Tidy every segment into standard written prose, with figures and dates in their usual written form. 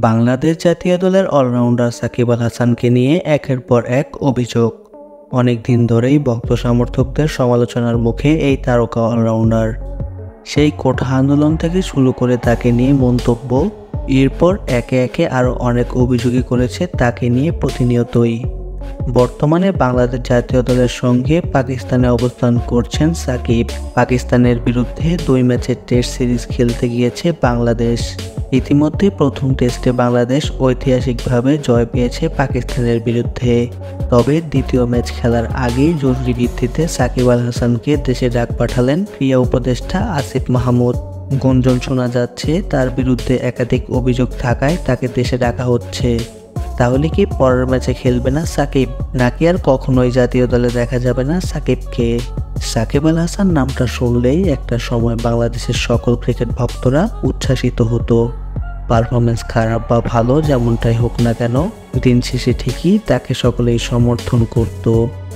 বাংলাদেশ জাতীয় দলের অলরাউন্ডার সাকিব আল হাসানকে নিয়ে একের পর এক অভিযোগ। অনেক দিন ধরেই ভক্ত সমর্থকদের সমালোচনার মুখে এই তারকা অলরাউন্ডার। সেই কোটা আন্দোলন থেকে শুরু করে তাকে নিয়ে মন্তব্য, এরপর একে একে আরও অনেক অভিযোগই করেছে তাকে নিয়ে প্রতিনিয়তই। বর্তমানে বাংলাদেশ জাতীয় দলের সঙ্গে পাকিস্তানে অবস্থান করছেন সাকিব। পাকিস্তানের বিরুদ্ধে 2 ম্যাচের টেস্ট সিরিজ খেলতে গিয়েছে বাংলাদেশ। ইতিমধ্যে প্রথম টেস্টে বাংলাদেশ ঐতিহাসিকভাবে জয় পেয়েছে পাকিস্তানের বিরুদ্ধে। তবে দ্বিতীয় ম্যাচ খেলার আগেই জরুরি ভিত্তিতে সাকিব আল হাসানকে দেশে ডাক পাঠালেন ক্রীড়া উপদেষ্টা আসিফ মাহমুদ। গুঞ্জন শোনা যাচ্ছে তার বিরুদ্ধে একাধিক অভিযোগ থাকায় তাকে দেশে ডাকা হচ্ছে। তাহলে কি পরের ম্যাচে খেলবে না সাকিব, নাকি আর কখনোই জাতীয় দলে দেখা যাবে না সাকিবকে? সাকিব আল হাসান নামটা শুনলেই একটা সময় বাংলাদেশের সকল ক্রিকেট ভক্তরা উচ্ছ্বাসিত হতো। পারফরমেন্স খারাপ বা ভালো যেমনটাই হোক না কেন, দিন শেষে ঠিকই তাকে সকলেই সমর্থন করত।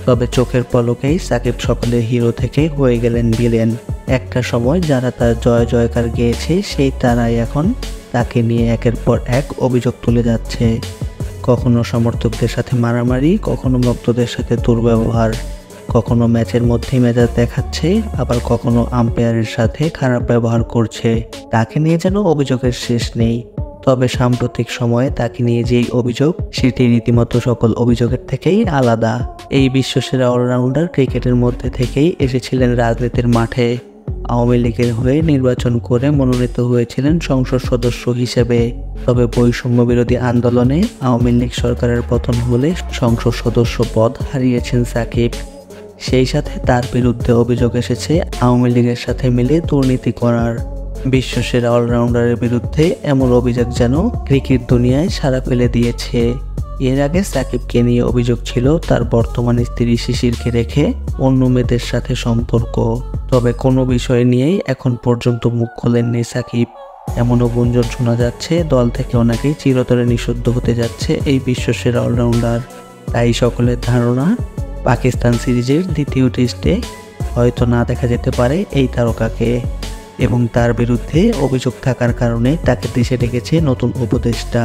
তবে চোখের পলকেই সাকিব সকলের হিরো থেকে হয়ে গেলেন ভিলেন। একটা সময় যারা তার জয় জয়কার গেয়েছে সেই তারাই এখন তাকে নিয়ে একের পর এক অভিযোগ তুলে যাচ্ছে। কখনো সমর্থকদের সাথে মারামারি, কখনো ভক্তদের সাথে দুর্ব্যবহার, কখনো ম্যাচের মধ্যেই মেজাজ দেখাচ্ছে, আবার কখনো আম্পায়ারের সাথে খারাপ ব্যবহার করছে। তাকে নিয়ে যেন অভিযোগের শেষ নেই। তবে সাম্প্রতিক সময়ে তাকে নিয়ে যেই অভিযোগ, সেটি রীতিমতো সকল অভিযোগের থেকেই আলাদা। এই বিশ্বসেরা অলরাউন্ডার ক্রিকেটের মধ্যে থেকেই এসেছিলেন রাজনীতির মাঠে। আওয়ামী লীগের হয়ে নির্বাচন করে মনোনীত হয়েছিলেন সংসদ সদস্য হিসেবে। তবে বৈষম্য বিরোধী আন্দোলনে আওয়ামী লীগ সরকারের পতন হলে সংসদ সদস্য পদ হারিয়েছেন সাকিব। সেই সাথে তার বিরুদ্ধে অভিযোগ এসেছে আওয়ামী লীগের সাথে মিলে দুর্নীতি করার। বিশ্বসেরা অলরাউন্ডারের বিরুদ্ধে এমন অভিযোগ যেন ক্রিকেট দুনিয়ায় সাড়া ফেলে দিয়েছে। এর আগে সাকিবকে নিয়ে অভিযোগ ছিল তার বর্তমান স্ত্রী শিশিরকে রেখে অন্য মেয়েদের সাথে সম্পর্ক। তবে কোনো বিষয় নিয়েই এখন পর্যন্ত মুখ খোলেননি সাকিব। এমনও গুঞ্জন শোনা যাচ্ছে দল থেকে অনেকেই চিরতরে নিষিদ্ধ হতে যাচ্ছে এই বিশ্বসেরা অলরাউন্ডার। তাই সকলের ধারণা পাকিস্তান সিরিজের দ্বিতীয় টেস্টে হয়তো না দেখা যেতে পারে এই তারকাকে। এবং তার বিরুদ্ধে অভিযোগ থাকার কারণে তাকে দেশে ডেকেছে নতুন উপদেষ্টা।